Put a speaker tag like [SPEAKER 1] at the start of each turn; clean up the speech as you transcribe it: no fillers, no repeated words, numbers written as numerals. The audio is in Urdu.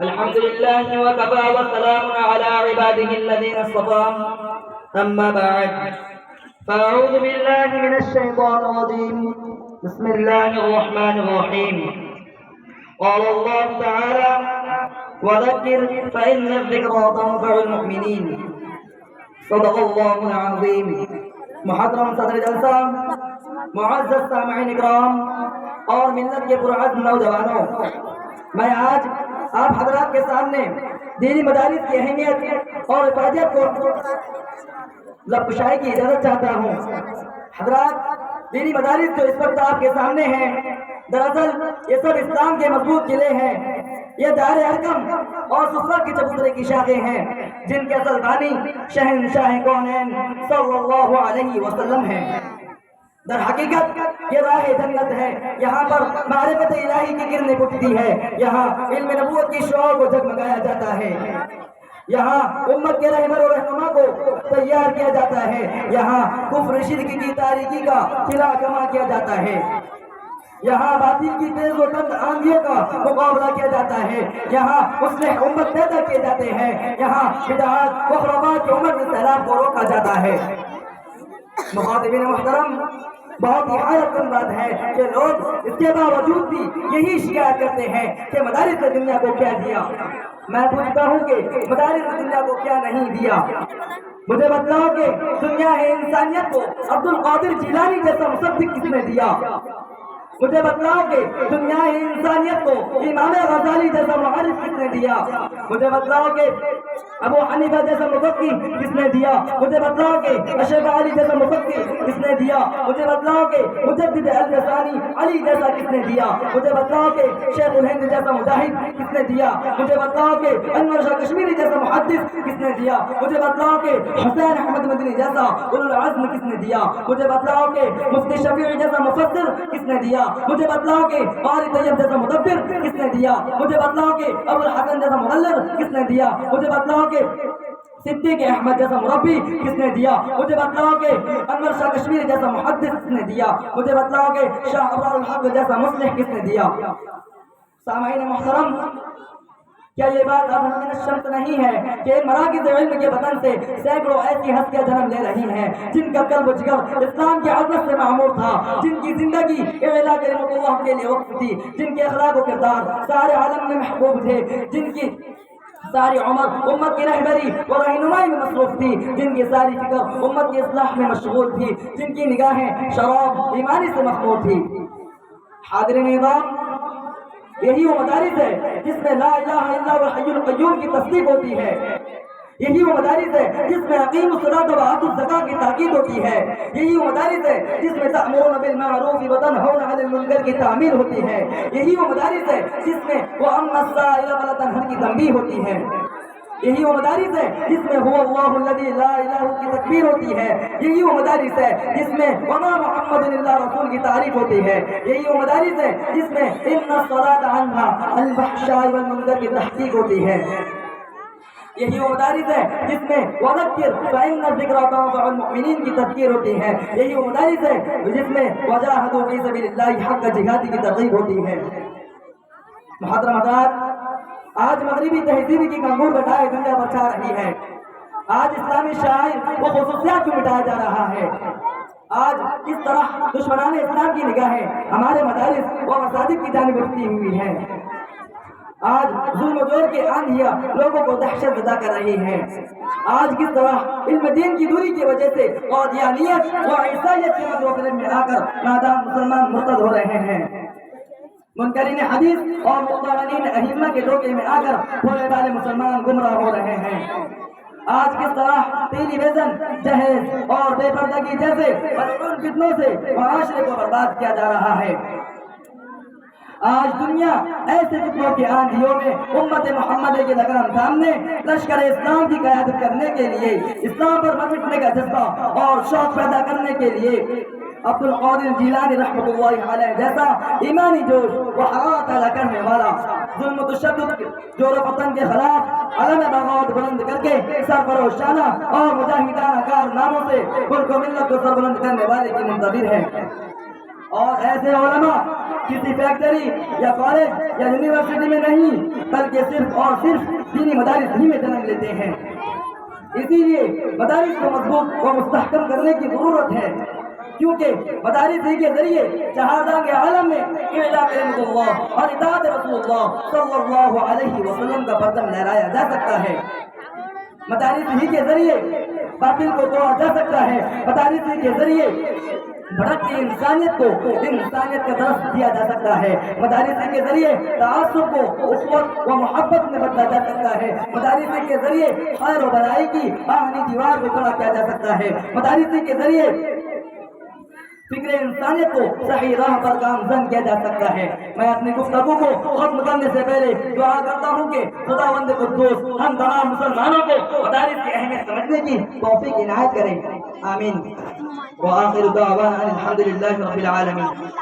[SPEAKER 1] الحمد لله وكفى وسلام على عباده الذين اصطفى. أما بعد، فأعوذ بالله من الشيطان الرجيم. بسم الله الرحمن الرحيم. قال الله تعالى: وذكر فإن الذكرى تنفع المؤمنين. صدق الله العظيم. محترم صدر جلسہ، معزز سامعین اکرام اور ملت کے پرعزم نوجوانوں، میں آج آپ حضرات کے سامنے دینی مدارس کی اہمیت اور افادیت کو لبکشائی کی اجازت چاہتا ہوں۔ حضرات، دینی مدارس جو اس وقت آپ کے سامنے ہیں، دراصل یہ سب اسلام کے مضبوط قلعے ہیں۔ یہ دار ارقم اور صفہ کے چبوترے کی شاخیں ہیں، جن کے اصل بانی شہنشاہ کونین صلی اللہ علیہ وسلم ہیں۔ در حقیقت یہ راہ جنت ہے، یہاں پر معرفت الہی کی کرنیں اٹھتی ہے، یہاں علم نبوت کی شعاع کو جگمگایا جاتا ہے، یہاں امت کے رہبر و رہنما کو تیار کیا جاتا ہے، یہاں کفر شرک کی تاریکی کا خلا کما کیا جاتا ہے، یہاں باطل کی تیز و تند آندھیوں کا مقابلہ کیا جاتا ہے، یہاں اصلاح امت پیدا کیے جاتے ہیں، یہاں بدعات و خرافات کی امت میں سیلاب کو روکا جاتا ہے۔ مخاطبین محترم، بہت ہی حیرت کن بات ہے کہ لوگ اس کے باوجود بھی یہی شکایت کرتے ہیں کہ مدارس نے دنیا کو کیا دیا۔ میں پوچھتا ہوں کہ مدارس نے دنیا کو کیا نہیں دیا؟ مجھے بتلاؤ کہ دنیا ہے انسانیت کو عبد القادر جیلانی جیسا مصدق کس نے دیا؟ مجھے بتلاؤ کہ دنیا انسانیت کو امام غزالی جیسا معرف کس نے دیا؟ مجھے بتلاؤ کہ ابو حنیفہ جیسا مفتی کس نے دیا؟ مجھے بتلاؤ کہ اشرف علی جیسا مفتی کس نے دیا؟ مجھے بتلاؤ کہ مجدد الجسانی علی جیسا کس نے دیا؟ مجھے بتلاؤ کہ شیخ الہند جیسا مجاہد کس نے دیا؟ مجھے بتلاؤ کہ انور شاہ کشمیری جیسا محدث کس نے دیا؟ مجھے بتلاؤ کہ حسین احمد مدنی جیسا اولو العزم کس نے دیا؟ مجھے بتلاؤ کہ مفتی شفیعی جیسا مفسر کس نے دیا؟ مجھے بتلاؤ کہ قاری طیب جیسا مدبر کس نے دیا؟ مجھے بتلاؤ کہ ابو الحسن جیسا مغلر کس نے دیا؟ مجھے بتلاؤ کہ صدیق احمد جیسا مربی کس نے دیا؟ مجھے بتلاؤ کہ انور شاہ کشمیری جیسا محدث کس نے دیا؟ مجھے بتلاؤ کہ شاہ ابرار الحق جیسا مصلح کس نے دیا؟ سامعین محترم، کیا یہ بات اب ہمیں شرط نہیں ہے کہ مراکز علم کے وطن سے سینکڑوں ایسی ہستیاں جنم لے رہی ہیں جن کا قلب و جگر اسلام کی عظمت سے معمور تھا، جن کی زندگی اعلیٰ کلمت اللہ کے لیے وقف تھی، جن کے اخلاق و کردار سارے عالم میں محبوب تھے، جن کی ساری عمر امت کی رہبری و رہنمائی میں مصروف تھی، جن کی ساری فکر امت کی اصلاح میں مشغول تھی، جن کی نگاہیں شراب ایمانی سے محمود تھی۔ حاضرین نظام، یہی وہ مدارس ہے جس میں لا الہ الا اللہ الحی القیوم کی تصدیق ہوتی ہے، یہی وہ مدارس ہے جس میں اقیموا الصلاۃ وآتوا الزکاۃ کی تاکید ہوتی ہے، یہی وہ مدارس ہے جس میں تأمرون بالمعروف وتنہون عن المنکر کی تعمیر ہوتی ہے، یہی وہ مدارس ہے جس میں وأما السائل فلا تنہر کی تنبیہ ہوتی ہے، یہی وہ مدارس ہے جس میں هو اللہ الذی لا الہ کی تکبیر ہوتی ہے، یہی وہ مدارس ہے جس میں وما محمد الا رسول کی تعریف ہوتی ہے، یہی وہ مدارس ہے جس میں ان الصلاۃ عنہا الفحشاء والمنکر کی تحقیق ہوتی ہے، یہی وہ مدارس ہے جس میں وذکر فإن الذکریٰ تنفع المؤمنین کی تذکیر ہوتی ہے، یہی وہ مدارس ہے جس میں وجاہدوا فی سبیل اللہ حق جہاد کی ترغیب ہوتی ہے۔ محترم حضرات، آج مغربی تہذیب کی کنگور بٹائے دنیا پر چھا رہی ہے، آج اسلامی شاعر وہ خصوصیات کو مٹایا جا رہا ہے، آج کس طرح دشمنان اسلام کی نگاہیں ہمارے مدارس و مساجد کی جانب اٹھتی ہوئی ہیں، آج ظلم و جور کے آندھیاں لوگوں کو دہشت زدہ کر رہی ہیں، آج کس طرح علم دین کی دوری کی وجہ سے قادیانیت و عیسائیت کے مدوخلے میں آ کر نادان مسلمان مرتد ہو رہے ہیں، منکرین حدیث اور مقتدین ائمہ کے دھوکے میں آ کر بھولے والے مسلمان گمراہ ہو رہے ہیں، آج کس طرح ٹیلی ویژن، جہیز اور بے پردگی جیسے ملعون فتنوں سے معاشرے کو برباد کیا جا رہا ہے، آج دنیا ایسے فتنوں کی آندھیوں میں امت محمد کی لگام سامنے لشکر اسلام کی قیادت کرنے کے لیے، اسلام پر مٹنے کا جذبہ اور شوق پیدا کرنے کے لیے عبد القادر جیلانی رحمۃ اللہ علیہ جیسا ایمانی جوش و حرارت پیدا کرنے والا، ظلم و تشدد جور و وطن کے خلاف علم بغاوت بلند کر کے سرفروشانہ اور مجاہدانہ کارناموں سے ملک و ملت کو سربلند کرنے والے کی منتظر ہے، اور ایسے علماء کسی فیکٹری یا کالج یا یونیورسٹی میں نہیں بلکہ صرف اور صرف دینی مدارس ہی میں جنم لیتے ہیں۔ اسی لیے مدارس کو مضبوط اور مستحکم کرنے کی ضرورت ہے، کیونکہ مدارس ہی کے ذریعے شہادت عالم میں اعلاء کلمۃ اللہ اور اطاعت رسول اللہ صلی اللہ علیہ وسلم کا پرچم لہرایا جا سکتا ہے۔ مدارس ہی کے ذریعے باطل کو توڑا جا سکتا ہے۔ مدارس ہی کے ذریعے بھٹکتی انسانیت کو انسانیت کا درس دیا جا سکتا ہے۔ مدارس کے ذریعے تعصب کو اخوت و محبت میں بدلا جا سکتا ہے۔ مدارس کے ذریعے خیر و برائی کی باہمی دیوار کو کھڑا کیا جا سکتا ہے۔ مدارس کے ذریعے فکر انسانیت کو صحیح راہ پر گامزن کیا جا سکتا ہے۔ میں اپنی گفتگو کو ختم کرنے سے پہلے دعا کرتا ہوں کہ خداوند قدوس ہم تمام مسلمانوں کو مدارس کی اہمیت سمجھنے کی توفیق عنایت کرے، آمین۔ وآخر دعوانا الحمد للہ رب العالمین۔